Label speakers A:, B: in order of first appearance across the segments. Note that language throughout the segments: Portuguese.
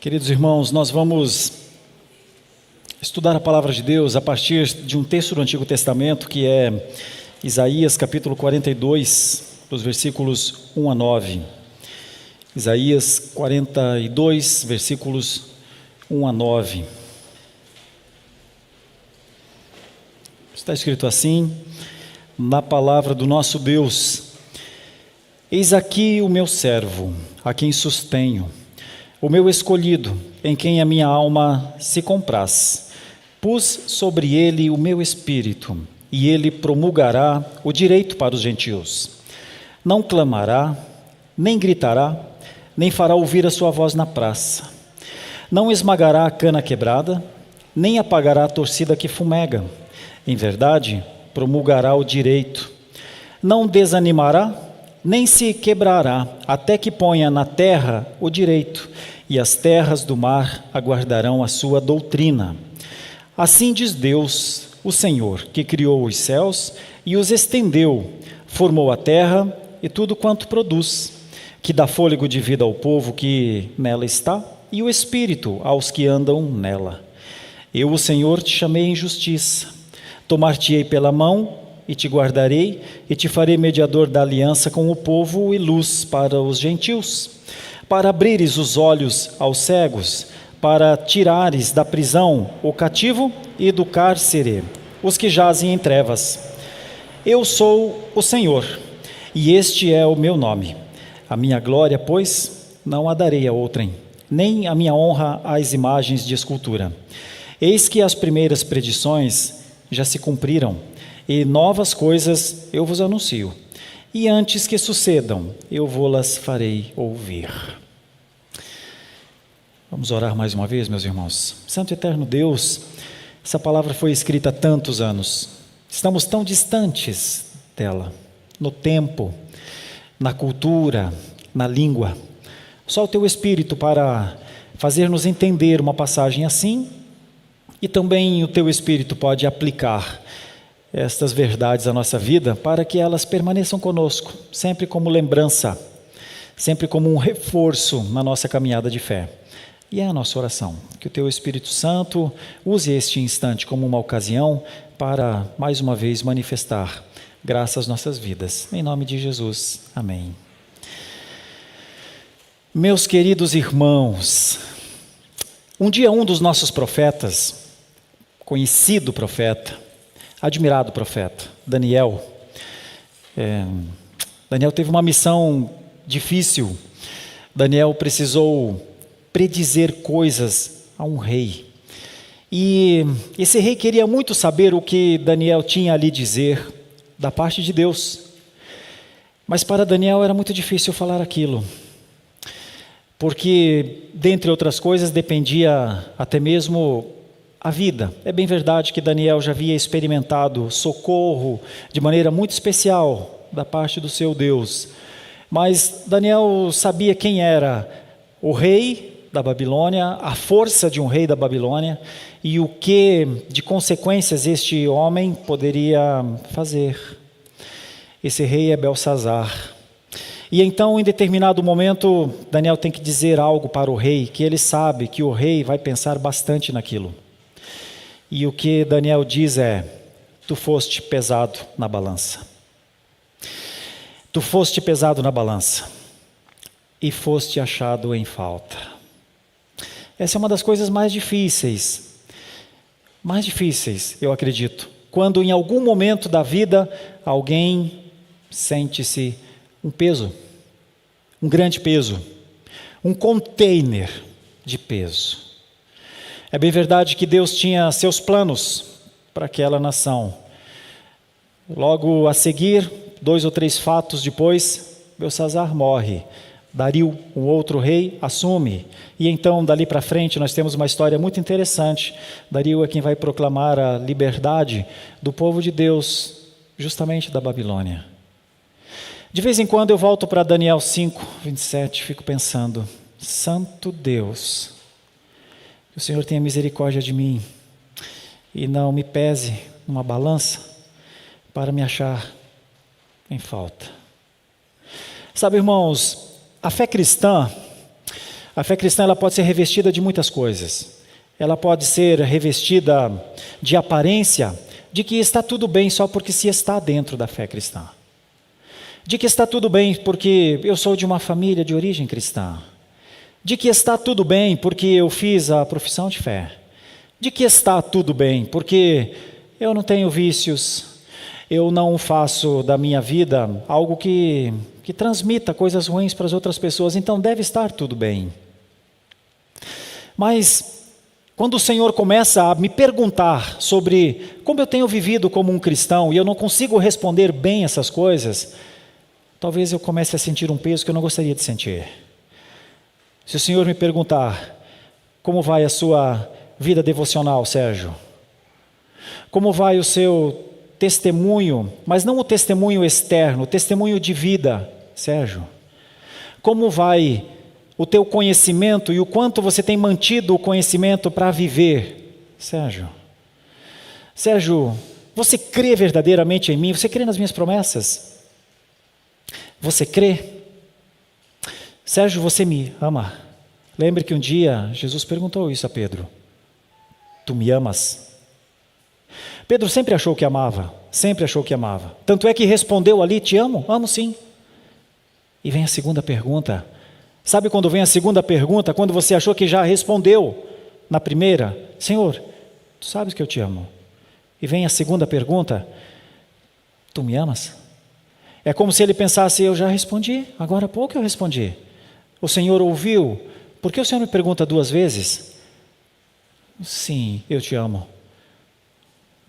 A: Queridos irmãos, nós vamos estudar a palavra de Deus a partir de um texto do Antigo Testamento, que é Isaías capítulo 42, dos versículos 1 a 9. Isaías 42, versículos 1 a 9. Está escrito assim, na palavra do nosso Deus: Eis aqui o meu servo, a quem sustenho, o meu escolhido, em quem a minha alma se compraz. Pus sobre ele o meu espírito, e ele promulgará o direito para os gentios. Não clamará, nem gritará, nem fará ouvir a sua voz na praça. Não esmagará a cana quebrada, nem apagará a torcida que fumega. Em verdade, promulgará o direito. Não desanimará, nem se quebrará, até que ponha na terra o direito, e as terras do mar aguardarão a sua doutrina. Assim diz Deus, o Senhor, que criou os céus e os estendeu, formou a terra e tudo quanto produz, que dá fôlego de vida ao povo que nela está, e o espírito aos que andam nela. Eu, o Senhor, te chamei em justiça, tomar-te-ei pela mão, e te guardarei, e te farei mediador da aliança com o povo e luz para os gentios, para abrires os olhos aos cegos, para tirares da prisão o cativo e do cárcere os que jazem em trevas. Eu sou o Senhor, e este é o meu nome. A minha glória, pois, não a darei a outrem, nem a minha honra às imagens de escultura. Eis que as primeiras predições já se cumpriram, e novas coisas eu vos anuncio. E antes que sucedam, eu vou-las farei ouvir. Vamos orar mais uma vez, meus irmãos. Santo e eterno Deus, essa palavra foi escrita há tantos anos. Estamos tão distantes dela, no tempo, na cultura, na língua. Só o Teu Espírito para fazer-nos entender uma passagem assim, e também o Teu Espírito pode aplicar estas verdades à nossa vida para que elas permaneçam conosco, sempre como lembrança, sempre como um reforço na nossa caminhada de fé. E é a nossa oração, que o Teu Espírito Santo use este instante como uma ocasião para, mais uma vez, manifestar graça às nossas vidas. Em nome de Jesus, amém. Meus queridos irmãos, um dia um dos nossos profetas, conhecido profeta, admirado profeta, Daniel teve uma missão difícil. Daniel precisou predizer coisas a um rei. E esse rei queria muito saber o que Daniel tinha a lhe dizer da parte de Deus. Mas para Daniel era muito difícil falar aquilo, porque, dentre outras coisas, dependia até mesmo a vida. É bem verdade que Daniel já havia experimentado socorro de maneira muito especial da parte do seu Deus. Mas Daniel sabia quem era o rei da Babilônia, a força de um rei da Babilônia, e o que de consequências este homem poderia fazer. Esse rei é Belsassar. E então, em determinado momento, Daniel tem que dizer algo para o rei, que ele sabe que o rei vai pensar bastante naquilo. E o que Daniel diz é: tu foste pesado na balança. Tu foste pesado na balança e foste achado em falta. Essa é uma das coisas mais difíceis, eu acredito, quando em algum momento da vida alguém sente-se um peso, um grande peso, um container de peso. É bem verdade que Deus tinha seus planos para aquela nação. Logo a seguir, 2 ou 3 fatos depois, Belsassar morre. Dario, um outro rei, assume. E então, dali para frente, nós temos uma história muito interessante. Dario é quem vai proclamar a liberdade do povo de Deus, justamente da Babilônia. De vez em quando eu volto para Daniel 5, 27, fico pensando: Santo Deus, que o Senhor tenha misericórdia de mim e não me pese numa balança para me achar em falta. Sabe, irmãos, a fé cristã A fé cristã ela pode ser revestida de muitas coisas. Ela pode ser revestida de aparência, de que está tudo bem só porque se está dentro da fé cristã. De que está tudo bem porque eu sou de uma família de origem cristã. De que está tudo bem porque eu fiz a profissão de fé. De que está tudo bem porque eu não tenho vícios, eu não faço da minha vida algo que transmita coisas ruins para as outras pessoas, então deve estar tudo bem. Mas quando o Senhor começa a me perguntar sobre como eu tenho vivido como um cristão e eu não consigo responder bem essas coisas, talvez eu comece a sentir um peso que eu não gostaria de sentir. Se o Senhor me perguntar, como vai a sua vida devocional, Sérgio? Como vai o seu testemunho, mas não o testemunho externo, o testemunho de vida, Sérgio? Como vai o teu conhecimento e o quanto você tem mantido o conhecimento para viver, Sérgio? Sérgio, você crê verdadeiramente em mim? Você crê nas minhas promessas? Você crê? Sérgio, você me ama? Lembre que um dia Jesus perguntou isso a Pedro. Tu me amas? Pedro sempre achou que amava, sempre achou que amava. Tanto é que respondeu ali, te amo? Amo sim. E vem a segunda pergunta. Sabe quando vem a segunda pergunta? Quando você achou que já respondeu na primeira. Senhor, tu sabes que eu te amo. E vem a segunda pergunta. Tu me amas? É como se ele pensasse, eu já respondi, agora há pouco eu respondi. O Senhor ouviu. Por que o Senhor me pergunta 2 vezes? Sim, eu te amo.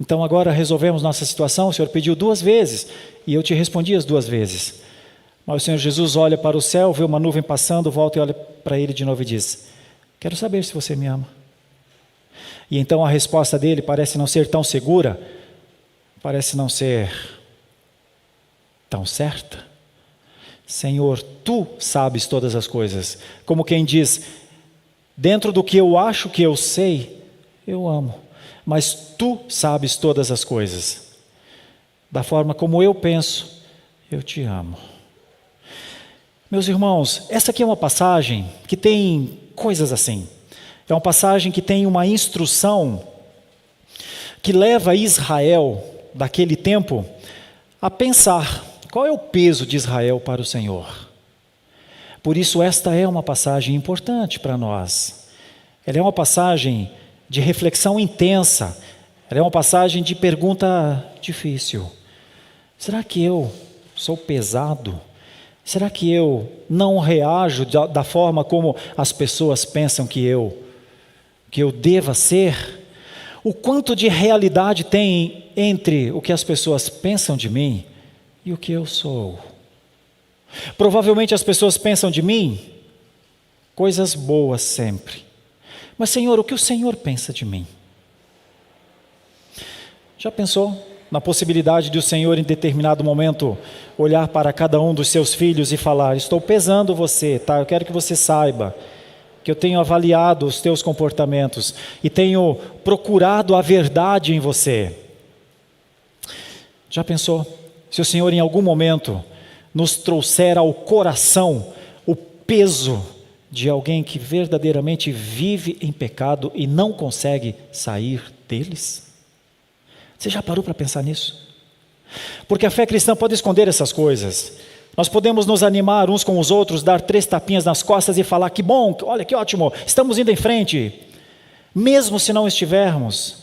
A: Então agora resolvemos nossa situação, o Senhor pediu 2 vezes e eu te respondi as 2 vezes. Mas o Senhor Jesus olha para o céu, vê uma nuvem passando, volta e olha para ele de novo e diz, quero saber se você me ama. E então a resposta dele parece não ser tão segura, parece não ser tão certa. Senhor, tu sabes todas as coisas. Como quem diz, dentro do que eu acho que eu sei, eu amo. Mas tu sabes todas as coisas. Da forma como eu penso, eu te amo. Meus irmãos, essa aqui é uma passagem que tem coisas assim. É uma passagem que tem uma instrução que leva Israel daquele tempo a pensar qual é o peso de Israel para o Senhor. Por isso esta é uma passagem importante para nós. Ela é uma passagem de reflexão intensa. Ela é uma passagem de pergunta difícil. Será que eu sou pesado? Será que eu não reajo da forma como as pessoas pensam que eu deva ser? O quanto de realidade tem entre o que as pessoas pensam de mim e o que eu sou? Provavelmente as pessoas pensam de mim coisas boas sempre. Mas Senhor, o que o Senhor pensa de mim? Já pensou na possibilidade de o Senhor em determinado momento olhar para cada um dos seus filhos e falar, estou pesando você, tá? Eu quero que você saiba que eu tenho avaliado os teus comportamentos e tenho procurado a verdade em você. Já pensou? Se o Senhor em algum momento nos trouxer ao coração o peso de alguém que verdadeiramente vive em pecado e não consegue sair deles? Você já parou para pensar nisso? Porque a fé cristã pode esconder essas coisas. Nós podemos nos animar uns com os outros, dar 3 tapinhas nas costas e falar, que bom, olha que ótimo, estamos indo em frente. Mesmo se não estivermos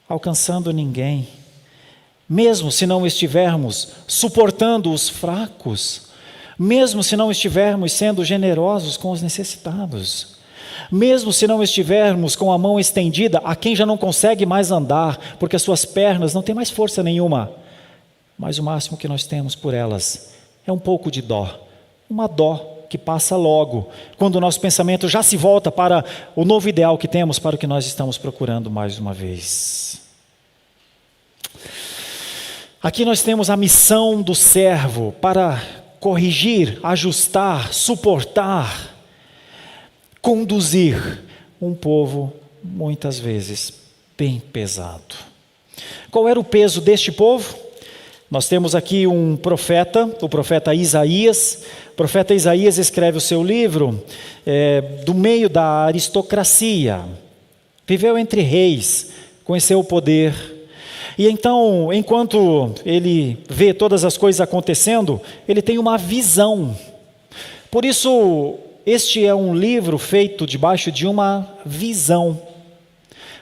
A: alcançando ninguém. Mesmo se não estivermos suportando os fracos. Mesmo se não estivermos sendo generosos com os necessitados. Mesmo se não estivermos com a mão estendida a quem já não consegue mais andar, porque as suas pernas não têm mais força nenhuma, mas o máximo que nós temos por elas é um pouco de dó, uma dó que passa logo, quando o nosso pensamento já se volta para o novo ideal que temos, para o que nós estamos procurando mais uma vez. Aqui nós temos a missão do servo para corrigir, ajustar, suportar, conduzir um povo muitas vezes bem pesado. Qual era o peso deste povo? Nós temos aqui um profeta, o profeta Isaías. O profeta Isaías escreve o seu livro do meio da aristocracia. Viveu entre reis, conheceu o poder. E então, enquanto ele vê todas as coisas acontecendo, ele tem uma visão. Por isso, este é um livro feito debaixo de uma visão.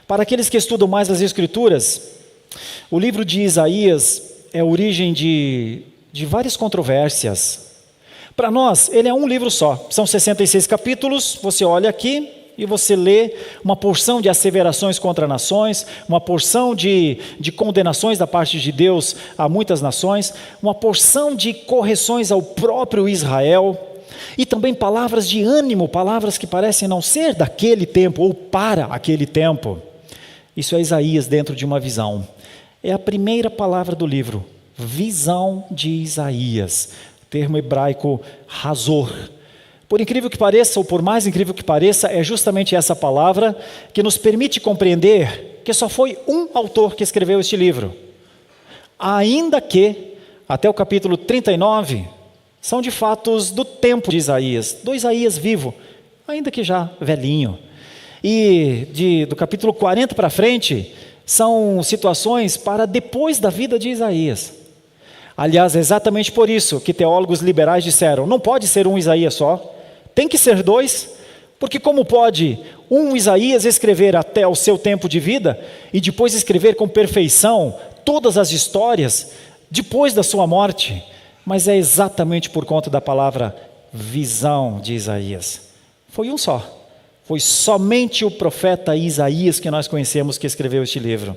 A: Para aqueles que estudam mais as Escrituras, o livro de Isaías é a origem de várias controvérsias. Para nós, ele é um livro só. São 66 capítulos, você olha aqui e você lê uma porção de asseverações contra nações, uma porção de condenações da parte de Deus a muitas nações, uma porção de correções ao próprio Israel, e também palavras de ânimo, palavras que parecem não ser daquele tempo ou para aquele tempo. Isso é Isaías dentro de uma visão. É a primeira palavra do livro, visão de Isaías, termo hebraico razor. Por incrível que pareça, ou por mais incrível que pareça, é justamente essa palavra que nos permite compreender que só foi um autor que escreveu este livro. Ainda que, até o capítulo 39, são de fatos do tempo de Isaías, do Isaías vivo, ainda que já velhinho. E do capítulo 40 para frente, são situações para depois da vida de Isaías. Aliás, é exatamente por isso que teólogos liberais disseram, não pode ser um Isaías só, tem que ser dois, porque como pode um Isaías escrever até o seu tempo de vida, e depois escrever com perfeição todas as histórias, depois da sua morte? Mas é exatamente por conta da palavra visão de Isaías. Foi um só. Foi somente o profeta Isaías que nós conhecemos que escreveu este livro.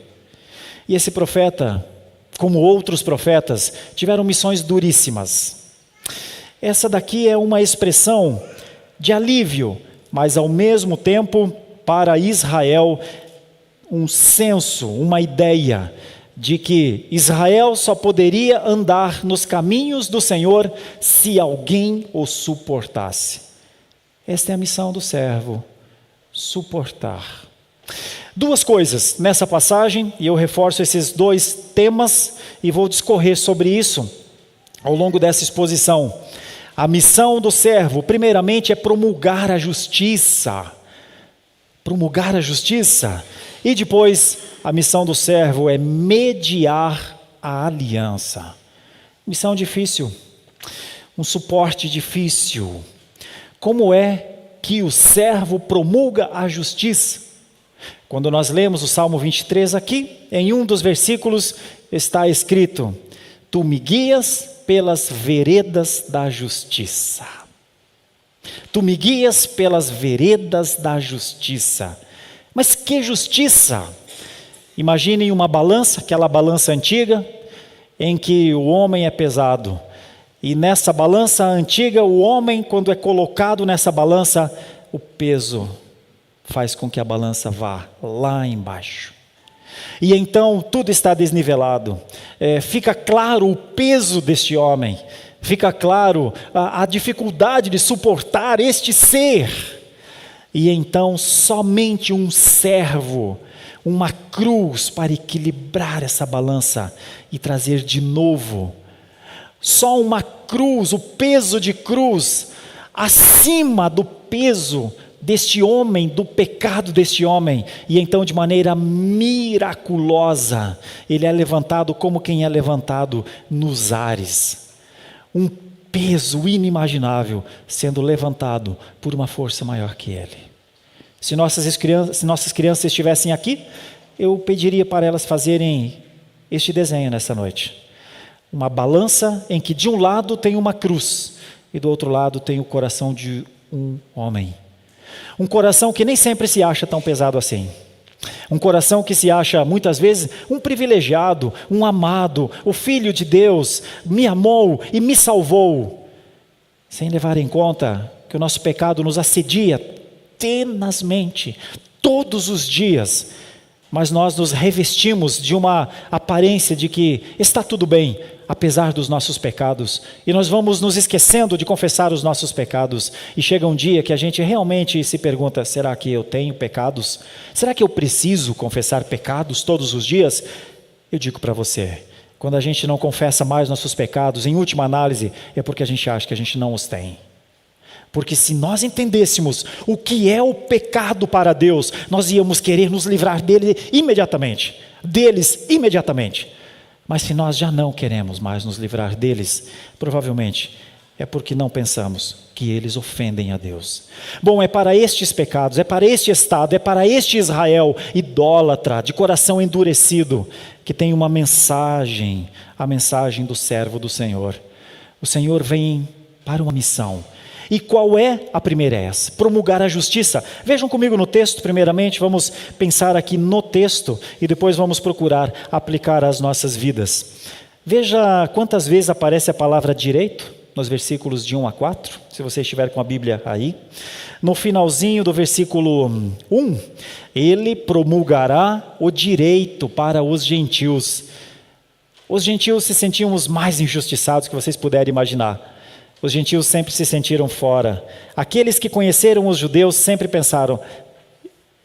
A: E esse profeta, como outros profetas, tiveram missões duríssimas. Essa daqui é uma expressão de alívio, mas ao mesmo tempo, para Israel, um senso, uma ideia de que Israel só poderia andar nos caminhos do Senhor se alguém o suportasse. Esta é a missão do servo. Suportar. Duas coisas nessa passagem, e eu reforço esses dois temas e vou discorrer sobre isso ao longo dessa exposição. A missão do servo, primeiramente, é promulgar a justiça. Promulgar a justiça. E depois, a missão do servo é mediar a aliança. Missão difícil. Um suporte difícil. Como é que o servo promulga a justiça? Quando nós lemos o Salmo 23 aqui, em um dos versículos está escrito: Tu me guias pelas veredas da justiça. Tu me guias pelas veredas da justiça. Mas que justiça? Imaginem uma balança, aquela balança antiga, em que o homem é pesado. E nessa balança antiga, o homem, quando é colocado nessa balança, o peso faz com que a balança vá lá embaixo. E então tudo está desnivelado. Fica claro o peso deste homem. Fica claro a dificuldade de suportar este ser. E então somente um servo, uma cruz para equilibrar essa balança e trazer de novo. Só uma cruz, o peso de cruz, acima do peso deste homem, do pecado deste homem. E então, de maneira miraculosa, ele é levantado como quem é levantado nos ares. Um peso inimaginável sendo levantado por uma força maior que ele. Se nossas crianças estivessem aqui, eu pediria para elas fazerem este desenho nessa noite. Uma balança em que de um lado tem uma cruz e do outro lado tem o coração de um homem. Um coração que nem sempre se acha tão pesado assim. Um coração que se acha muitas vezes um privilegiado, um amado, o Filho de Deus me amou e me salvou. Sem levar em conta que o nosso pecado nos assedia tenazmente, todos os dias. Mas nós nos revestimos de uma aparência de que está tudo bem, apesar dos nossos pecados. E nós vamos nos esquecendo de confessar os nossos pecados. E chega um dia que a gente realmente se pergunta, será que eu tenho pecados? Será que eu preciso confessar pecados todos os dias? Eu digo para você, Quando a gente não confessa mais nossos pecados, em última análise, é porque a gente acha que a gente não os tem. Porque se nós entendêssemos o que é o pecado para Deus, nós íamos querer nos livrar deles imediatamente. Mas se nós já não queremos mais nos livrar deles, provavelmente é porque não pensamos que eles ofendem a Deus. Bom, é para estes pecados, é para este estado, é para este Israel idólatra, de coração endurecido, que tem uma mensagem, a mensagem do servo do Senhor. O Senhor vem para uma missão. E qual é a primeira? É essa: promulgar a justiça. Vejam comigo no texto, primeiramente, vamos pensar aqui no texto e depois vamos procurar aplicar às nossas vidas. Veja quantas vezes aparece a palavra direito, nos versículos de 1 a 4, se você estiver com a Bíblia aí. No finalzinho do versículo 1, ele promulgará o direito para os gentios. Os gentios se sentiam os mais injustiçados que vocês puderem imaginar. Os gentios sempre se sentiram fora. Aqueles que conheceram os judeus sempre pensaram: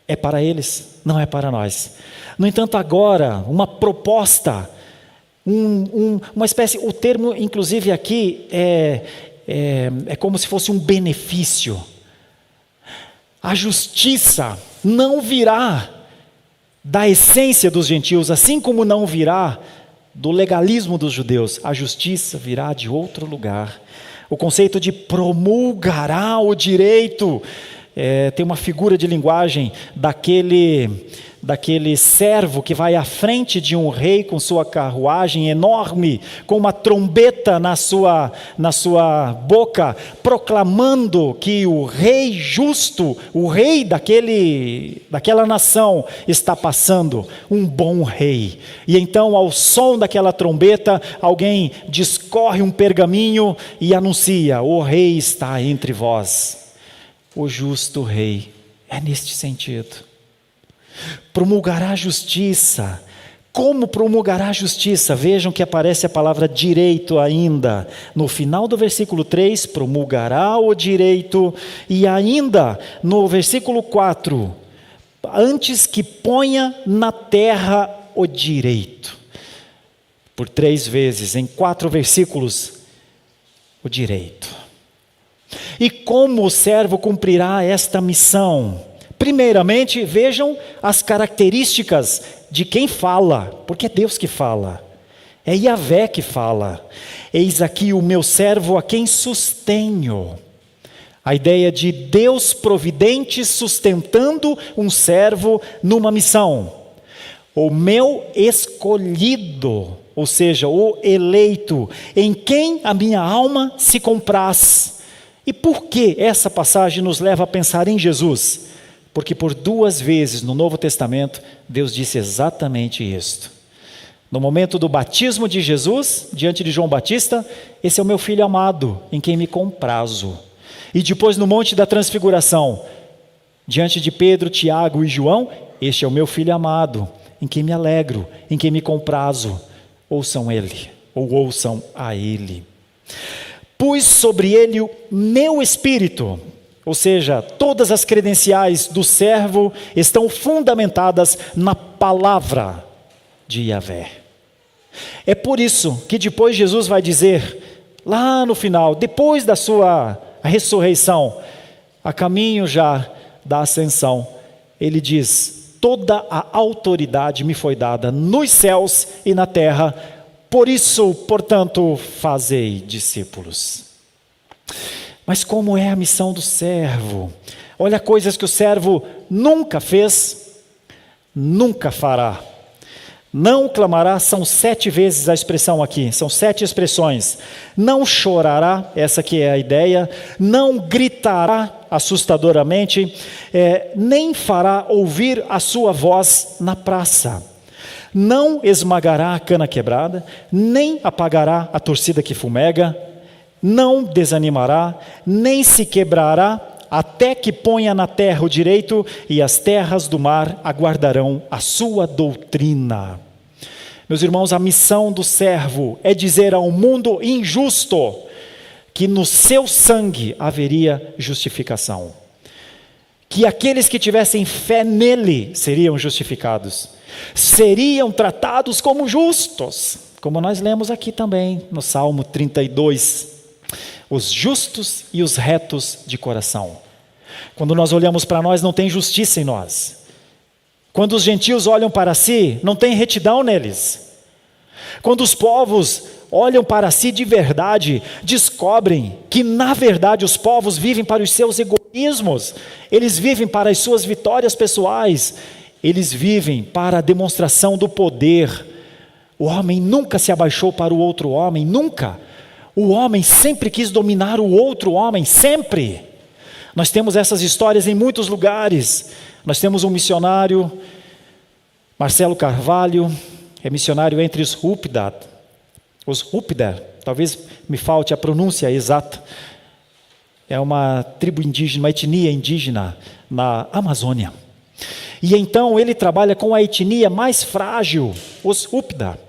A: é para eles, não é para nós. No entanto, agora, uma proposta, uma espécie, o termo inclusive aqui é como se fosse um benefício. A justiça não virá da essência dos gentios, assim como não virá do legalismo dos judeus. A justiça virá de outro lugar. O conceito de promulgará o direito, tem uma figura de linguagem daquele servo que vai à frente de um rei com sua carruagem enorme, com uma trombeta na sua boca, proclamando que o rei justo, o rei daquela nação está passando, um bom rei. E então, ao som daquela trombeta, alguém discorre um pergaminho e anuncia: o rei está entre vós, o justo rei. É neste sentido. Promulgará a justiça. Como promulgará a justiça? Vejam que aparece a palavra direito ainda. No final do versículo 3, promulgará o direito. E ainda no versículo 4, antes que ponha na terra o direito. Por 3 vezes, em 4 versículos, o direito. E como o servo cumprirá esta missão? Primeiramente, vejam as características de quem fala, porque é Deus que fala, é Yahvé que fala. Eis aqui o meu servo a quem sustenho. A ideia de Deus providente sustentando um servo numa missão. O meu escolhido, ou seja, o eleito, em quem a minha alma se compraz. E por que essa passagem nos leva a pensar em Jesus? Porque por 2 vezes no Novo Testamento, Deus disse exatamente isto. No momento do batismo de Jesus, diante de João Batista: esse é o meu filho amado, em quem me comprazo. E depois no Monte da Transfiguração, diante de Pedro, Tiago e João: este é o meu filho amado, em quem me alegro, em quem me comprazo. Ouçam ele, ou ouçam a ele. Pus sobre ele o meu espírito. Ou seja, todas as credenciais do servo estão fundamentadas na palavra de Yahvé. É por isso que depois Jesus vai dizer, lá no final, depois da sua ressurreição, a caminho já da ascensão, ele diz: toda a autoridade me foi dada nos céus e na terra, por isso, portanto, fazei discípulos. Mas como é a missão do servo? Olha coisas que o servo nunca fez, nunca fará. Não clamará, são 7 vezes a expressão aqui, são 7 expressões. Não chorará, essa que é a ideia. Não gritará assustadoramente, nem fará ouvir a sua voz na praça. Não esmagará a cana quebrada, nem apagará a torcida que fumega. Não desanimará, nem se quebrará, até que ponha na terra o direito, e as terras do mar aguardarão a sua doutrina. Meus irmãos, a missão do servo é dizer ao mundo injusto que no seu sangue haveria justificação. Que aqueles que tivessem fé nele seriam justificados. Seriam tratados como justos, como nós lemos aqui também no Salmo 32, os justos e os retos de coração. Quando nós olhamos para nós, não tem justiça em nós. Quando os gentios olham para si, não tem retidão neles. Quando os povos olham para si de verdade, descobrem que na verdade os povos vivem para os seus egoísmos, eles vivem para as suas vitórias pessoais, eles vivem para a demonstração do poder. O homem nunca se abaixou para o outro homem, nunca. O homem sempre quis dominar o outro homem, sempre. Nós temos essas histórias em muitos lugares. Nós temos um missionário, Marcelo Carvalho, é missionário entre os Hupdat, talvez me falte a pronúncia exata. É uma tribo indígena, uma etnia indígena na Amazônia. E então ele trabalha com a etnia mais frágil, os Hupdat.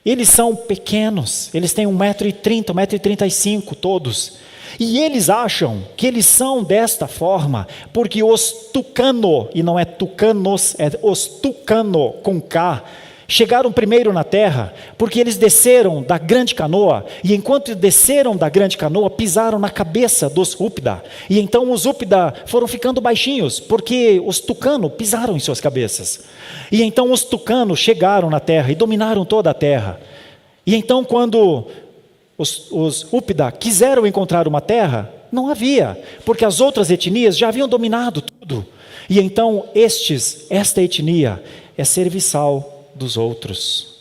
A: Eles são pequenos, eles têm 1,30 m, 1,35 m todos. E eles acham que eles são desta forma, porque os Tucano, e não é Tucanos, é os Tucano com K, chegaram primeiro na terra, porque eles desceram da grande canoa, e enquanto desceram da grande canoa, pisaram na cabeça dos Hupdat. E então os Hupdat foram ficando baixinhos, porque os Tucano pisaram em suas cabeças. E então os Tucano chegaram na terra e dominaram toda a terra. E então quando os Hupdat quiseram encontrar uma terra, não havia, porque as outras etnias já haviam dominado tudo. E então esta etnia é serviçal dos outros.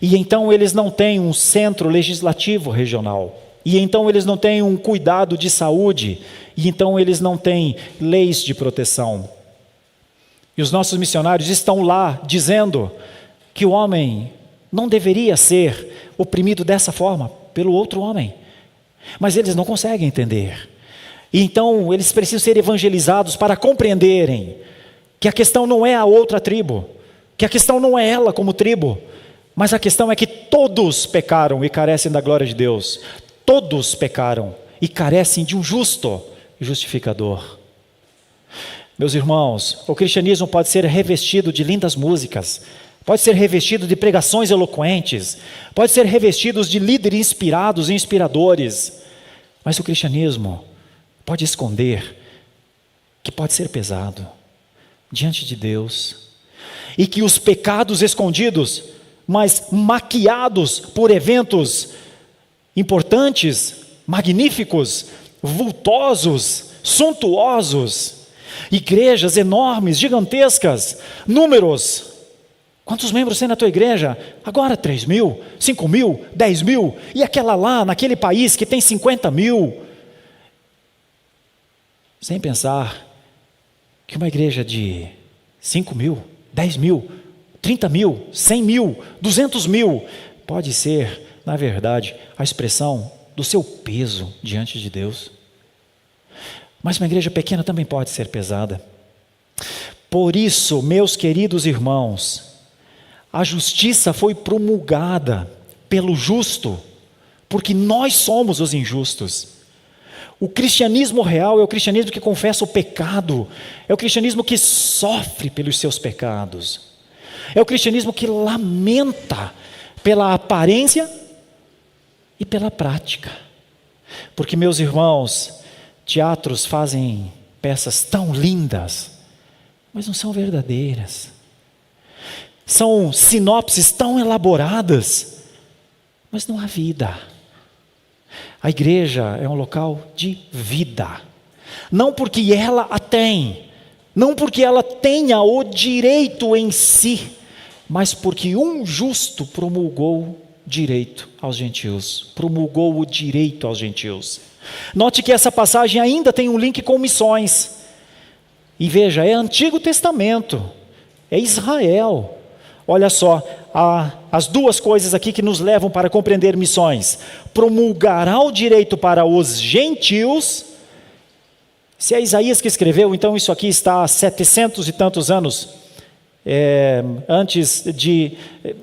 A: E então eles não têm um centro legislativo regional. E então eles não têm um cuidado de saúde. E então eles não têm leis de proteção. E os nossos missionários estão lá dizendo que o homem não deveria ser oprimido dessa forma pelo outro homem. Mas eles não conseguem entender. E então eles precisam ser evangelizados para compreenderem que a questão não é a outra tribo, que a questão não é ela como tribo, mas a questão é que todos pecaram e carecem da glória de Deus. Todos pecaram e carecem de um justo e justificador. Meus irmãos, o cristianismo pode ser revestido de lindas músicas, pode ser revestido de pregações eloquentes, pode ser revestido de líderes inspirados e inspiradores, mas o cristianismo pode esconder que pode ser pesado diante de Deus, e que os pecados escondidos, mas maquiados por eventos importantes, magníficos, vultosos, suntuosos, igrejas enormes, gigantescas, números. Quantos membros tem na tua igreja? Agora 3 mil, 5 mil, 10 mil, e aquela lá, naquele país que tem 50 mil. Sem pensar que uma igreja de 5 mil, 10 mil, 30 mil, 100 mil, 200 mil, pode ser, na verdade, a expressão do seu peso diante de Deus. Mas uma igreja pequena também pode ser pesada. Por isso, meus queridos irmãos, a justiça foi promulgada pelo justo, porque nós somos os injustos. O cristianismo real é o cristianismo que confessa o pecado, é o cristianismo que sofre pelos seus pecados, é o cristianismo que lamenta pela aparência e pela prática. Porque, meus irmãos, teatros fazem peças tão lindas, mas não são verdadeiras. São sinopses tão elaboradas, mas não há vida. A igreja é um local de vida, não porque ela a tem, não porque ela tenha o direito em si, mas porque um justo promulgou direito aos gentios, promulgou o direito aos gentios. Note que essa passagem ainda tem um link com missões, e veja, é Antigo Testamento, é Israel. Olha só, as duas coisas aqui que nos levam para compreender missões: promulgará o direito para os gentios. Se é Isaías que escreveu, então isso aqui está há 700 e tantos anos, antes de,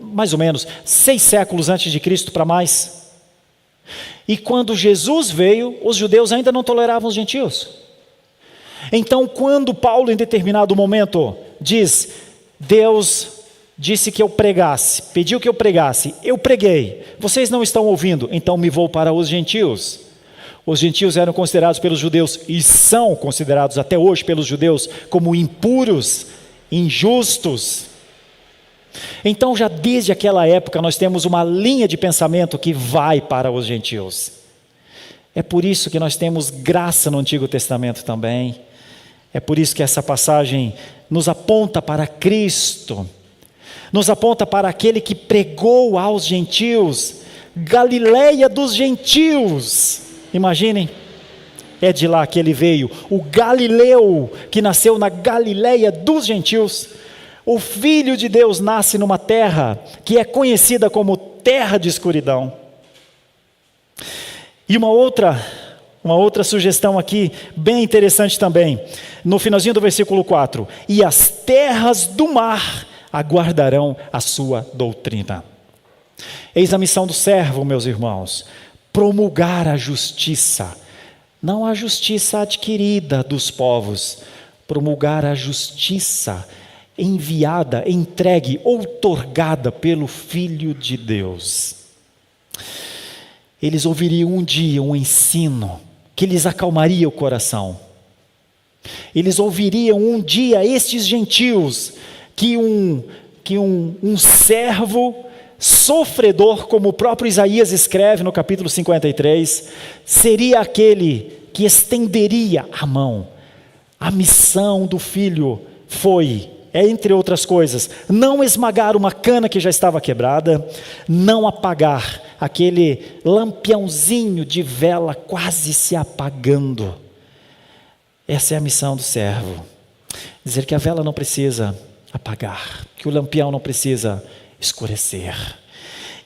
A: mais ou menos, 6 séculos antes de Cristo para mais. E quando Jesus veio, os judeus ainda não toleravam os gentios. Então, quando Paulo, em determinado momento, diz: Deus disse que eu pregasse, pediu que eu pregasse, eu preguei, vocês não estão ouvindo, então me vou para os gentios. Os gentios eram considerados pelos judeus, e são considerados até hoje pelos judeus, como impuros, injustos. Então já desde aquela época nós temos uma linha de pensamento que vai para os gentios. É por isso que nós temos graça no Antigo Testamento também. É por isso que essa passagem nos aponta para Cristo, nos aponta para aquele que pregou aos gentios, Galileia dos gentios. Imaginem, é de lá que ele veio, o Galileu que nasceu na Galileia dos gentios. O Filho de Deus nasce numa terra que é conhecida como terra de escuridão. E uma outra sugestão aqui, bem interessante também, no finalzinho do versículo 4: e as terras do mar aguardarão a sua doutrina. Eis a missão do servo, meus irmãos, promulgar a justiça, não a justiça adquirida dos povos, promulgar a justiça enviada, entregue, outorgada pelo Filho de Deus. Eles ouviriam um dia um ensino que lhes acalmaria o coração. Eles ouviriam um dia estes gentios que um servo sofredor, como o próprio Isaías escreve no capítulo 53, seria aquele que estenderia a mão. A missão do Filho foi, entre outras coisas, não esmagar uma cana que já estava quebrada, não apagar aquele lampiãozinho de vela quase se apagando. Essa é a missão do servo. Dizer que a vela não precisa apagar, que o lampião não precisa escurecer,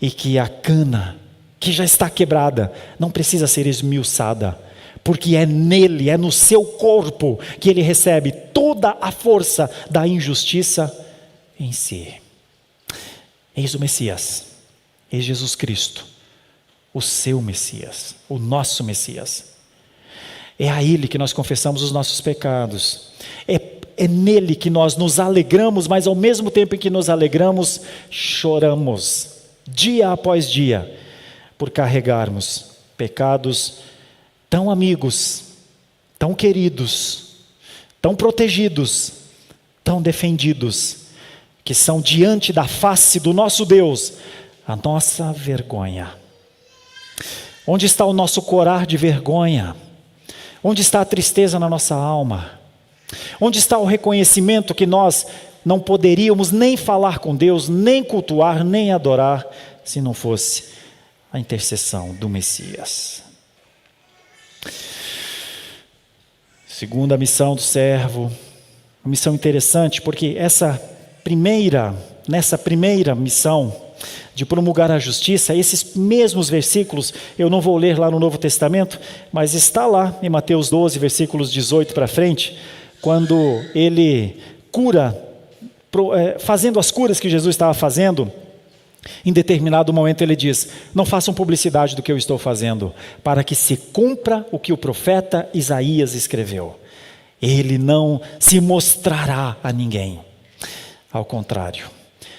A: e que a cana que já está quebrada não precisa ser esmiuçada, porque é nele, é no seu corpo que ele recebe toda a força da injustiça em si. Eis o Messias, eis Jesus Cristo, o seu Messias, o nosso Messias. É a Ele que nós confessamos os nossos pecados, é nele que nós nos alegramos, mas ao mesmo tempo em que nos alegramos, choramos, dia após dia, por carregarmos pecados tão amigos, tão queridos, tão protegidos, tão defendidos, que são diante da face do nosso Deus, a nossa vergonha. Onde está o nosso corar de vergonha? Onde está a tristeza na nossa alma? Onde está o reconhecimento que nós não poderíamos nem falar com Deus, nem cultuar, nem adorar, se não fosse a intercessão do Messias? Segunda missão do servo, uma missão interessante, porque nessa primeira missão de promulgar a justiça, esses mesmos versículos, eu não vou ler lá no Novo Testamento, mas está lá em Mateus 12, versículos 18 para frente, quando ele cura, fazendo as curas que Jesus estava fazendo, em determinado momento ele diz: não façam publicidade do que eu estou fazendo, para que se cumpra o que o profeta Isaías escreveu. Ele não se mostrará a ninguém. Ao contrário,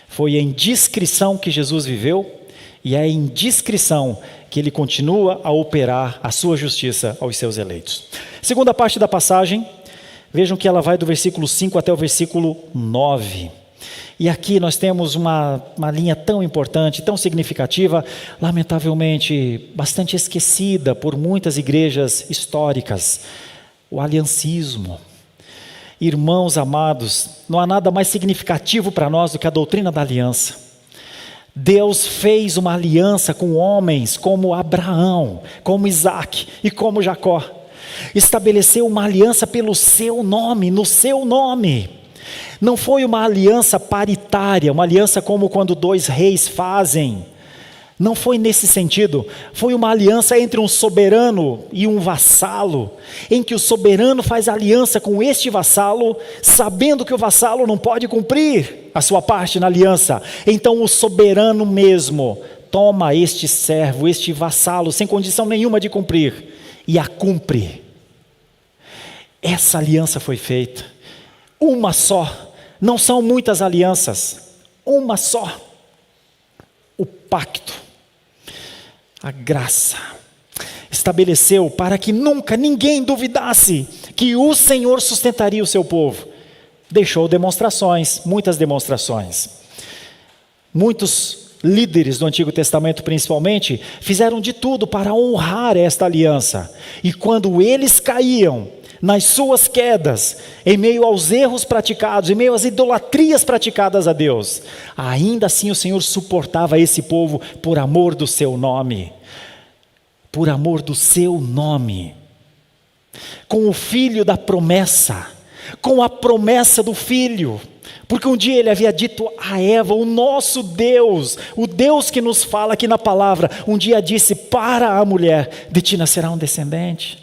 A: foi em discrição que Jesus viveu, e é em discrição que ele continua a operar a sua justiça aos seus eleitos. Segunda parte da passagem, vejam que ela vai do versículo 5 até o versículo 9. E aqui nós temos uma linha tão importante, tão significativa, lamentavelmente bastante esquecida por muitas igrejas históricas: o aliancismo. Irmãos amados, não há nada mais significativo para nós do que a doutrina da aliança. Deus fez uma aliança com homens como Abraão, como Isaac e como Jacó. Estabeleceu uma aliança pelo seu nome, no seu nome. Não foi uma aliança paritária, uma aliança como quando dois reis fazem. Não foi nesse sentido. Foi uma aliança entre um soberano e um vassalo, em que o soberano faz aliança com este vassalo, sabendo que o vassalo não pode cumprir a sua parte na aliança. Então o soberano mesmo toma este servo, este vassalo, sem condição nenhuma de cumprir, e a cumpre. Essa aliança foi feita, uma só. Não são muitas alianças, uma só. O pacto, a graça, estabeleceu para que nunca ninguém duvidasse que o Senhor sustentaria o seu povo. Deixou demonstrações, muitas demonstrações. Muitos líderes do Antigo Testamento, principalmente, fizeram de tudo para honrar esta aliança. E quando eles caíam nas suas quedas, em meio aos erros praticados, em meio às idolatrias praticadas a Deus, ainda assim o Senhor suportava esse povo por amor do seu nome. Por amor do seu nome. Com o filho da promessa, com a promessa do filho, porque um dia ele havia dito a Eva, o nosso Deus, o Deus que nos fala aqui na palavra, um dia disse para a mulher, de ti nascerá um descendente.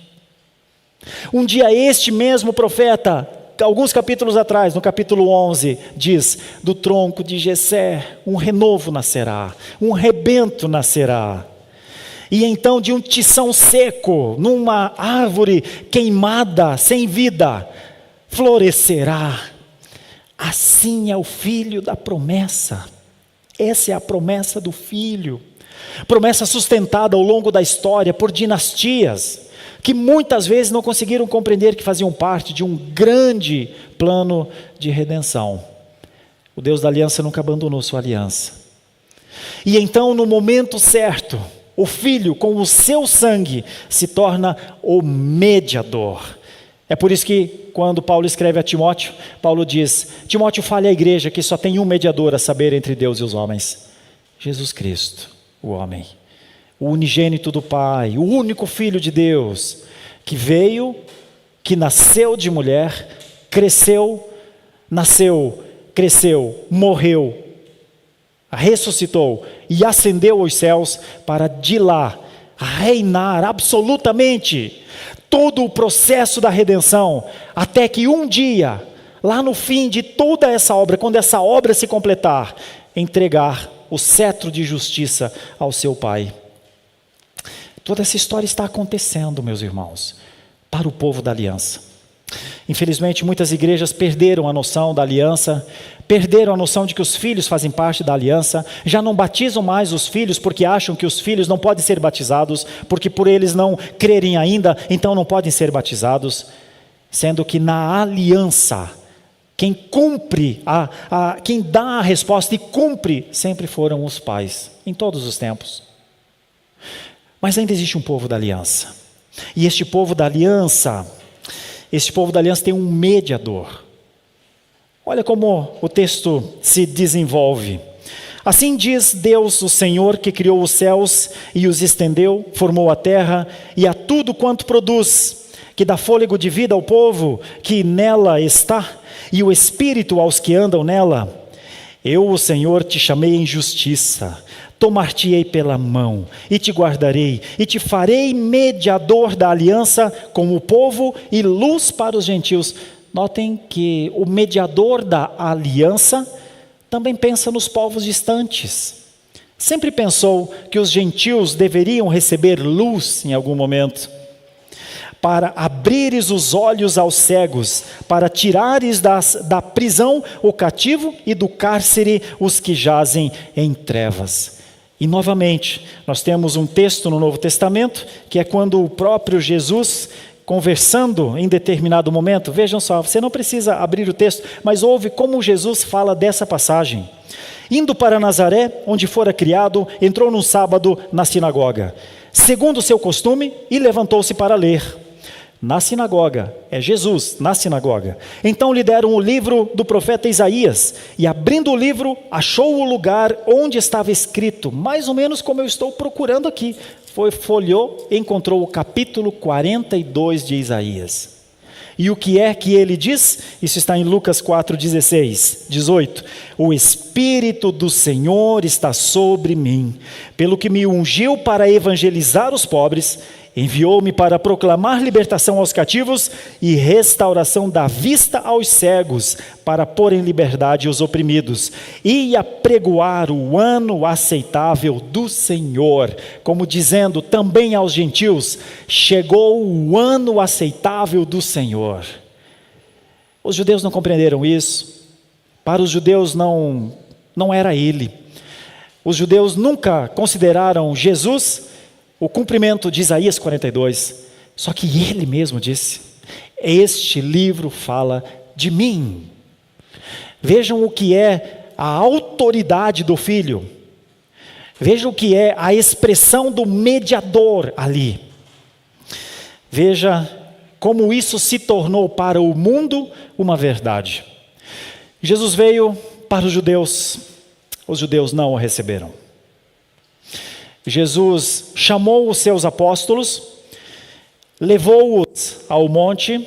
A: Um dia este mesmo profeta, alguns capítulos atrás, no capítulo 11, diz, do tronco de Jessé, um renovo nascerá, um rebento nascerá. E então de um tição seco, numa árvore queimada, sem vida, florescerá. Assim é o filho da promessa. Essa é a promessa do filho. Promessa sustentada ao longo da história por dinastias, que muitas vezes não conseguiram compreender que faziam parte de um grande plano de redenção. O Deus da aliança nunca abandonou sua aliança. E então, no momento certo, o Filho, com o seu sangue, se torna o mediador. É por isso que, quando Paulo escreve a Timóteo, Paulo diz, Timóteo, fale à igreja que só tem um mediador a saber entre Deus e os homens, Jesus Cristo, o homem, o unigênito do Pai, o único Filho de Deus, que veio, que nasceu de mulher, cresceu, morreu, ressuscitou e ascendeu aos céus para de lá reinar absolutamente todo o processo da redenção, até que um dia, lá no fim de toda essa obra, quando essa obra se completar, entregar o cetro de justiça ao seu Pai. Toda essa história está acontecendo, meus irmãos, para o povo da aliança. Infelizmente, muitas igrejas perderam a noção da aliança, perderam a noção de que os filhos fazem parte da aliança, já não batizam mais os filhos porque acham que os filhos não podem ser batizados, porque por eles não crerem ainda, então não podem ser batizados, sendo que na aliança, quem cumpre, quem dá a resposta e cumpre, sempre foram os pais, em todos os tempos. Mas ainda existe um povo da aliança, e este povo da aliança tem um mediador. Olha como o texto se desenvolve. Assim diz Deus, o Senhor, que criou os céus e os estendeu, formou a terra e a tudo quanto produz, que dá fôlego de vida ao povo que nela está, e o espírito aos que andam nela. Eu, o Senhor, te chamei em justiça, tomar-te-ei pela mão, e te guardarei, e te farei mediador da aliança com o povo e luz para os gentios. Notem que o mediador da aliança também pensa nos povos distantes. Sempre pensou que os gentios deveriam receber luz em algum momento, para abrires os olhos aos cegos, para tirares da prisão o cativo e do cárcere os que jazem em trevas. E novamente, nós temos um texto no Novo Testamento, que é quando o próprio Jesus, conversando em determinado momento, vejam só, você não precisa abrir o texto, mas ouve como Jesus fala dessa passagem. Indo para Nazaré, onde fora criado, entrou num sábado na sinagoga, segundo o seu costume, e levantou-se para ler. Na sinagoga, é Jesus na sinagoga. Então lhe deram o livro do profeta Isaías, e abrindo o livro, achou o lugar onde estava escrito, mais ou menos como eu estou procurando aqui. Folheou e encontrou o capítulo 42 de Isaías. E o que é que ele diz? Isso está em Lucas 4:16, 18. O Espírito do Senhor está sobre mim, pelo que me ungiu para evangelizar os pobres, enviou-me para proclamar libertação aos cativos e restauração da vista aos cegos, para pôr em liberdade os oprimidos, e apregoar o ano aceitável do Senhor, como dizendo também aos gentios, chegou o ano aceitável do Senhor. Os judeus não compreenderam isso. Para os judeus não não era ele. Os judeus nunca consideraram Jesus o cumprimento de Isaías 42. Só que ele mesmo disse: este livro fala de mim. Vejam o que é a autoridade do Filho. Vejam o que é a expressão do mediador ali. Veja como isso se tornou para o mundo uma verdade. Jesus veio para os judeus não o receberam. Jesus chamou os seus apóstolos, levou-os ao monte,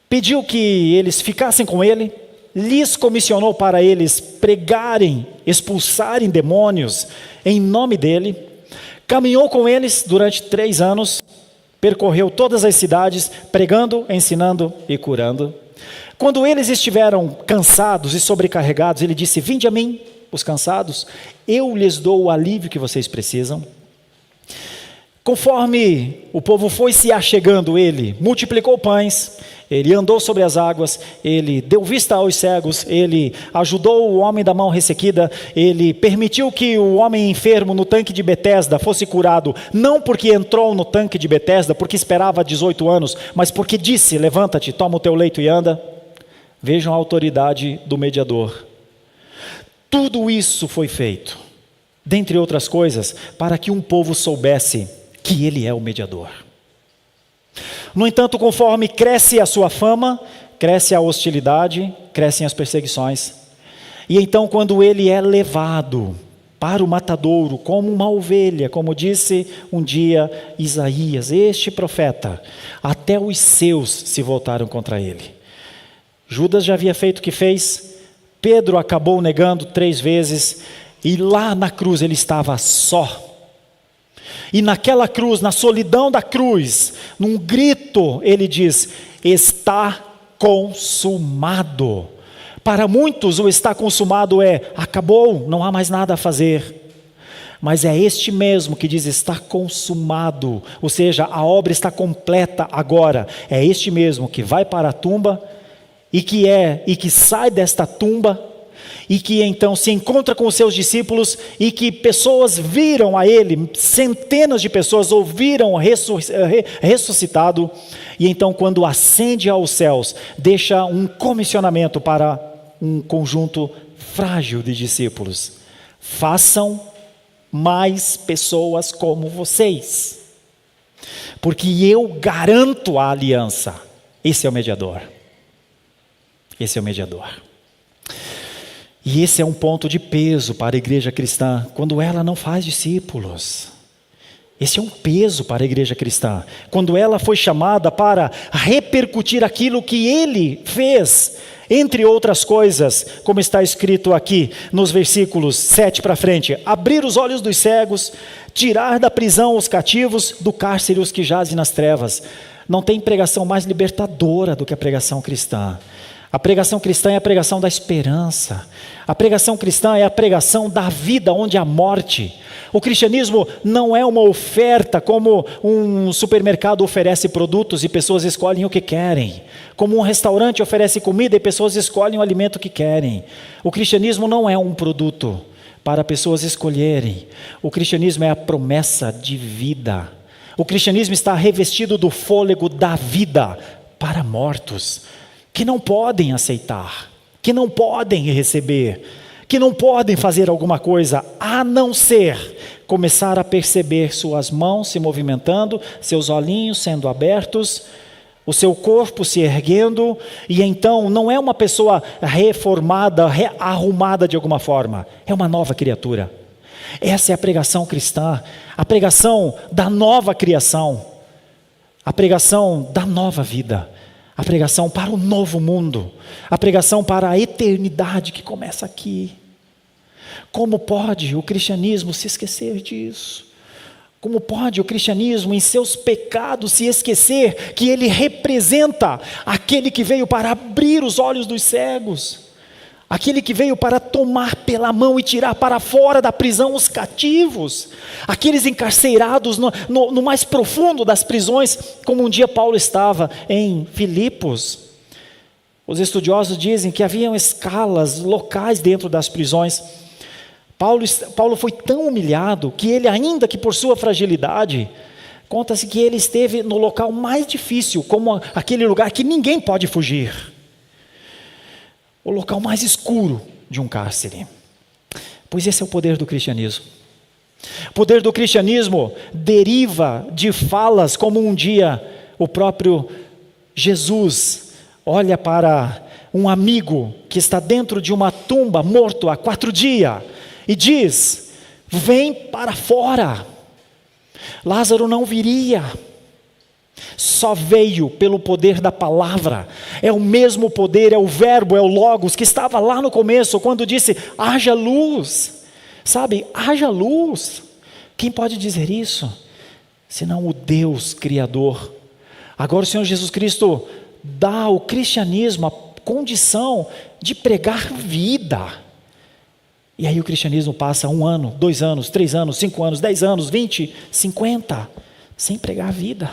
A: pediu que eles ficassem com ele, lhes comissionou para eles pregarem, expulsarem demônios em nome dele, caminhou com eles durante 3 anos, percorreu todas as cidades, pregando, ensinando e curando. Quando eles estiveram cansados e sobrecarregados, ele disse: vinde a mim, os cansados, eu lhes dou o alívio que vocês precisam. Conforme o povo foi se achegando, ele multiplicou pães, ele andou sobre as águas, ele deu vista aos cegos, ele ajudou o homem da mão ressequida, ele permitiu que o homem enfermo no tanque de Betesda fosse curado, não porque entrou no tanque de Betesda, porque esperava 18 anos, mas porque disse: levanta-te, toma o teu leito e anda. Vejam a autoridade do mediador. Tudo isso foi feito, dentre outras coisas, para que um povo soubesse que ele é o mediador. No entanto, conforme cresce a sua fama, cresce a hostilidade, crescem as perseguições. E então, quando ele é levado para o matadouro como uma ovelha, como disse um dia Isaías, este profeta, até os seus se voltaram contra ele. Judas já havia feito o que fez, Pedro acabou negando 3 vezes, e lá na cruz ele estava só. E naquela cruz, na solidão da cruz, num grito, ele diz: está consumado. Para muitos o está consumado é: acabou, não há mais nada a fazer. Mas é este mesmo que diz: está consumado, ou seja, a obra está completa agora. É este mesmo que vai para a tumba e que sai desta tumba, e que então se encontra com os seus discípulos, e que pessoas viram a ele, centenas de pessoas ouviram ressuscitado, e então quando ascende aos céus, deixa um comissionamento para um conjunto frágil de discípulos: façam mais pessoas como vocês, porque eu garanto a aliança. Esse é o mediador. Esse é o mediador. E esse é um ponto de peso para a igreja cristã, quando ela não faz discípulos. Esse é um peso para a igreja cristã, quando ela foi chamada para repercutir aquilo que ele fez, entre outras coisas, como está escrito aqui nos versículos 7 para frente: abrir os olhos dos cegos, tirar da prisão os cativos, do cárcere os que jazem nas trevas. Não tem pregação mais libertadora do que a pregação cristã. A pregação cristã é a pregação da esperança. A pregação cristã é a pregação da vida onde há morte. O cristianismo não é uma oferta como um supermercado oferece produtos e pessoas escolhem o que querem. Como um restaurante oferece comida e pessoas escolhem o alimento que querem. O cristianismo não é um produto para pessoas escolherem. O cristianismo é a promessa de vida. O cristianismo está revestido do fôlego da vida para mortos, que não podem aceitar, que não podem receber, que não podem fazer alguma coisa, a não ser começar a perceber suas mãos se movimentando, seus olhinhos sendo abertos, o seu corpo se erguendo, e então não é uma pessoa reformada, arrumada de alguma forma, é uma nova criatura. Essa é a pregação cristã, a pregação da nova criação, a pregação da nova vida. A pregação para o novo mundo, a pregação para a eternidade que começa aqui. Como pode o cristianismo se esquecer disso? Como pode o cristianismo, em seus pecados, se esquecer que ele representa aquele que veio para abrir os olhos dos cegos, aquele que veio para tomar pela mão e tirar para fora da prisão os cativos, aqueles encarcerados no mais profundo das prisões, como um dia Paulo estava em Filipos. Os estudiosos dizem que haviam escalas locais dentro das prisões. Paulo foi tão humilhado que ele, ainda que por sua fragilidade, conta-se que ele esteve no local mais difícil, como aquele lugar que ninguém pode fugir. O local mais escuro de um cárcere. Pois esse é o poder do cristianismo. O poder do cristianismo deriva de falas como um dia o próprio Jesus olha para um amigo que está dentro de uma tumba, morto há 4 dias, e diz: vem para fora. Lázaro não viria, só veio pelo poder da palavra. É o mesmo poder, é o verbo, é o logos que estava lá no começo, quando disse: haja luz. Sabe, haja luz. Quem pode dizer isso? Senão o Deus Criador. Agora o Senhor Jesus Cristo dá ao cristianismo a condição de pregar vida. E aí o cristianismo passa 1 ano, 2 anos, 3 anos, 5 anos, 10 anos, 20, 50, sem pregar vida.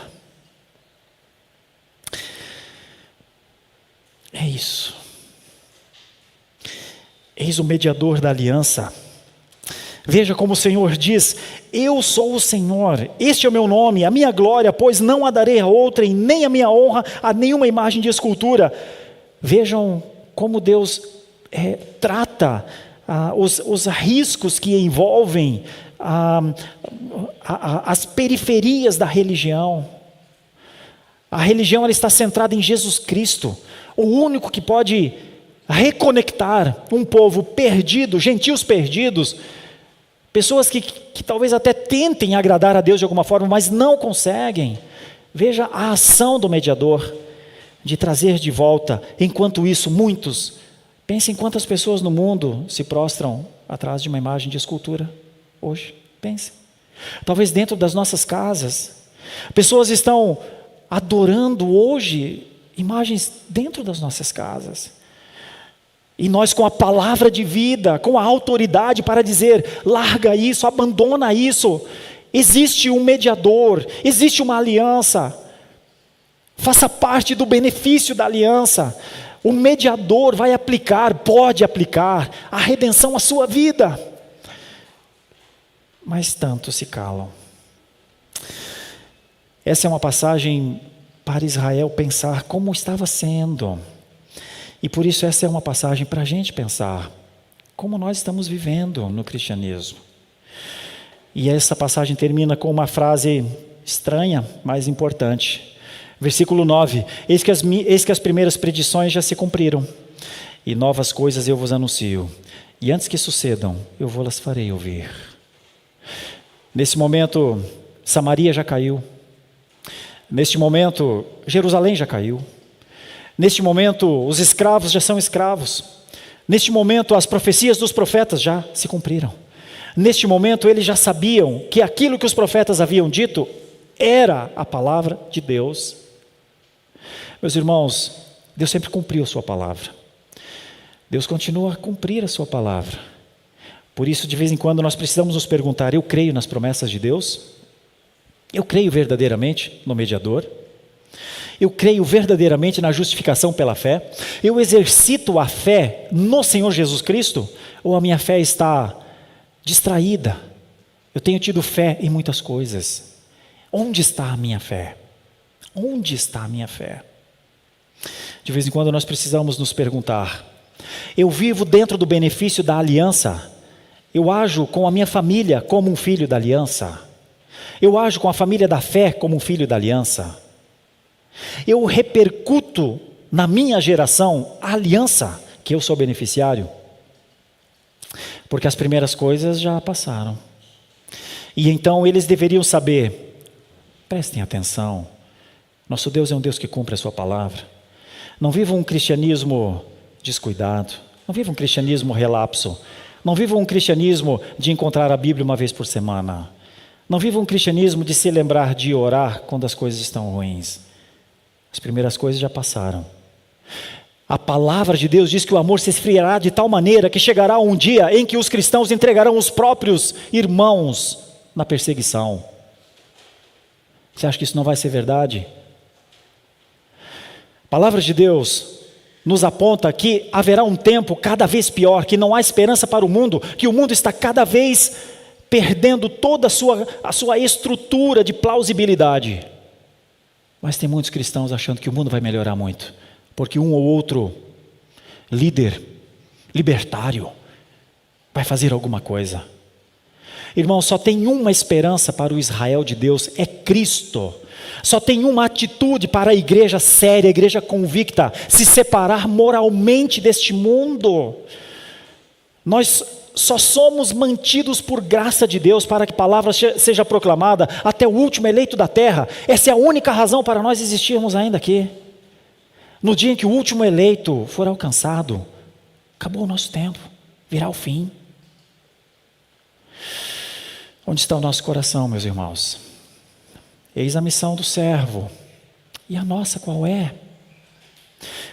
A: É isso. Eis o mediador da aliança. Veja como o Senhor diz: eu sou o Senhor, este é o meu nome, a minha glória, pois não a darei a outrem, nem a minha honra a nenhuma imagem de escultura. Vejam como Deus trata os riscos que envolvem as periferias da religião. A religião ela está centrada em Jesus Cristo, o único que pode reconectar um povo perdido, gentios perdidos, pessoas que talvez até tentem agradar a Deus de alguma forma, mas não conseguem. Veja a ação do mediador de trazer de volta. Enquanto isso, muitos, pensem quantas pessoas no mundo se prostram atrás de uma imagem de escultura hoje. Pensem. Talvez dentro das nossas casas, pessoas estão adorando hoje imagens dentro das nossas casas. E nós, com a palavra de vida, com a autoridade para dizer: larga isso, abandona isso. Existe um mediador, existe uma aliança. Faça parte do benefício da aliança. O mediador vai aplicar, pode aplicar a redenção à sua vida. Mas tantos se calam. Essa é uma passagem para Israel pensar como estava sendo. E por isso essa é uma passagem para a gente pensar como nós estamos vivendo no cristianismo. E essa passagem termina com uma frase estranha, mas importante. Versículo 9: eis que as primeiras predições já se cumpriram, e novas coisas eu vos anuncio, e antes que sucedam, eu vou-las farei ouvir. Nesse momento, Samaria já caiu. Neste momento, Jerusalém já caiu. Neste momento, os escravos já são escravos. Neste momento, as profecias dos profetas já se cumpriram. Neste momento, eles já sabiam que aquilo que os profetas haviam dito era a palavra de Deus. Meus irmãos, Deus sempre cumpriu a sua palavra. Deus continua a cumprir a sua palavra. Por isso, de vez em quando, nós precisamos nos perguntar: eu creio nas promessas de Deus? Eu creio verdadeiramente no mediador? Eu creio verdadeiramente na justificação pela fé? Eu exercito a fé no Senhor Jesus Cristo? Ou a minha fé está distraída? Eu tenho tido fé em muitas coisas. Onde está a minha fé? Onde está a minha fé? De vez em quando nós precisamos nos perguntar: eu vivo dentro do benefício da aliança? Eu ajo com a minha família como um filho da aliança? Eu ajo com a família da fé como um filho da aliança? Eu repercuto na minha geração a aliança que eu sou beneficiário? Porque as primeiras coisas já passaram. E então eles deveriam saber: prestem atenção, nosso Deus é um Deus que cumpre a sua palavra. Não viva um cristianismo descuidado, não viva um cristianismo relapso, não viva um cristianismo de encontrar a Bíblia uma vez por semana, não viva um cristianismo de se lembrar de orar quando as coisas estão ruins. As primeiras coisas já passaram. A palavra de Deus diz que o amor se esfriará de tal maneira que chegará um dia em que os cristãos entregarão os próprios irmãos na perseguição. Você acha que isso não vai ser verdade? A palavra de Deus nos aponta que haverá um tempo cada vez pior, que não há esperança para o mundo, que o mundo está cada vez perdendo toda a sua estrutura de plausibilidade. Mas tem muitos cristãos achando que o mundo vai melhorar muito, porque um ou outro líder libertário vai fazer alguma coisa. Irmão, só tem uma esperança para o Israel de Deus, é Cristo. Só tem uma atitude para a igreja séria, a igreja convicta: se separar moralmente deste mundo. Nós só somos mantidos por graça de Deus para que a palavra seja proclamada até o último eleito da terra. Essa é a única razão para nós existirmos ainda aqui. No dia em que o último eleito for alcançado, acabou o nosso tempo, virá o fim. Onde está o nosso coração, meus irmãos? Eis a missão do servo. E a nossa qual é?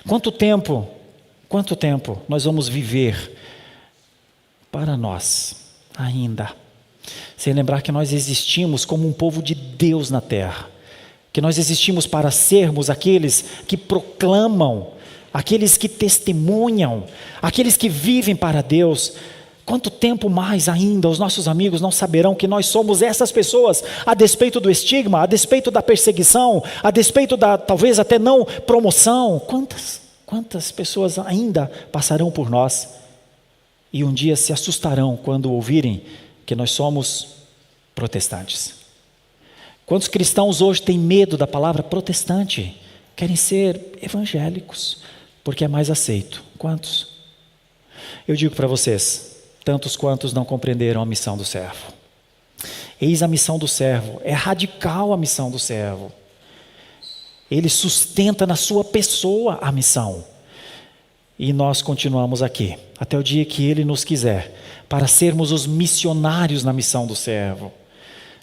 A: Quanto tempo nós vamos viver para nós ainda? Sem lembrar que nós existimos como um povo de Deus na terra. Que nós existimos para sermos aqueles que proclamam, aqueles que testemunham, aqueles que vivem para Deus. Quanto tempo mais ainda os nossos amigos não saberão que nós somos essas pessoas, a despeito do estigma, a despeito da perseguição, a despeito da talvez até não promoção? Quantas pessoas ainda passarão por nós e um dia se assustarão quando ouvirem que nós somos protestantes? Quantos cristãos hoje têm medo da palavra protestante? Querem ser evangélicos, porque é mais aceito. Quantos? Eu digo para vocês, tantos quantos não compreenderam a missão do servo. Eis a missão do servo, é radical a missão do servo. Ele sustenta na sua pessoa a missão. E nós continuamos aqui, até o dia que Ele nos quiser, para sermos os missionários na missão do servo.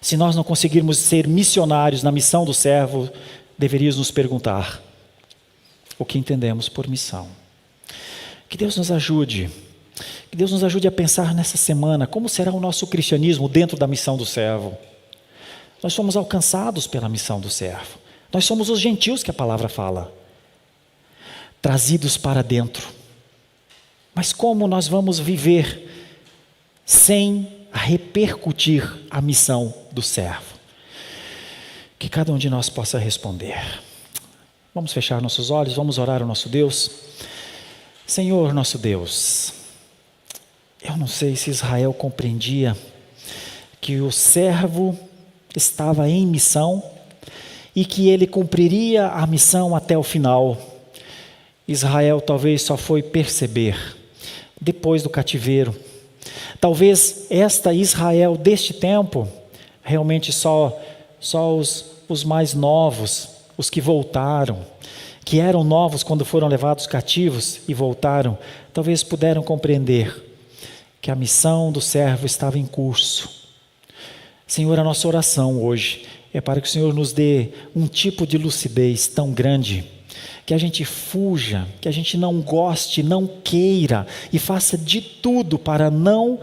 A: Se nós não conseguirmos ser missionários na missão do servo, deveríamos nos perguntar: o que entendemos por missão? Que Deus nos ajude. Que Deus nos ajude a pensar nessa semana, como será o nosso cristianismo dentro da missão do servo. Nós somos alcançados pela missão do servo. Nós somos os gentios que a palavra fala, trazidos para dentro. Mas como nós vamos viver sem repercutir a missão do servo? Que cada um de nós possa responder. Vamos fechar nossos olhos, vamos orar ao nosso Deus. Senhor nosso Deus, eu não sei se Israel compreendia que o servo estava em missão e que ele cumpriria a missão até o final. Israel talvez só foi perceber depois do cativeiro. Talvez esta Israel deste tempo, realmente só os mais novos, os que voltaram, que eram novos quando foram levados cativos e voltaram, talvez puderam compreender que a missão do servo estava em curso. Senhor, a nossa oração hoje é para que o Senhor nos dê um tipo de lucidez tão grande, que a gente fuja, que a gente não goste, não queira e faça de tudo para não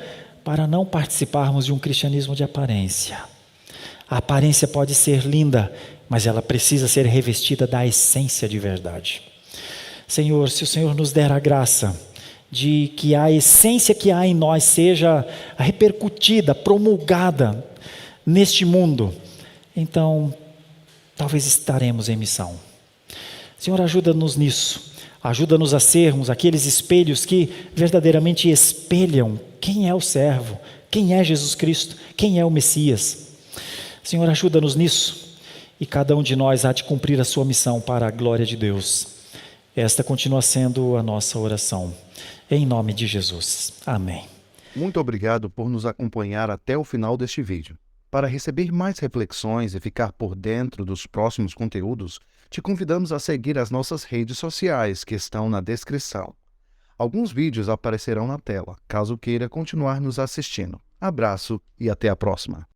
A: participarmos de um cristianismo de aparência. A aparência pode ser linda, mas ela precisa ser revestida da essência de verdade. Senhor, se o Senhor nos der a graça de que a essência que há em nós seja repercutida, promulgada neste mundo, então talvez estaremos em missão. Senhor, ajuda-nos nisso, ajuda-nos a sermos aqueles espelhos que verdadeiramente espelham quem é o servo, quem é Jesus Cristo, quem é o Messias. Senhor, ajuda-nos nisso, e cada um de nós há de cumprir a sua missão para a glória de Deus. Esta continua sendo a nossa oração. Em nome de Jesus. Amém.
B: Muito obrigado por nos acompanhar até o final deste vídeo. Para receber mais reflexões e ficar por dentro dos próximos conteúdos, te convidamos a seguir as nossas redes sociais que estão na descrição. Alguns vídeos aparecerão na tela, caso queira continuar nos assistindo. Abraço e até a próxima.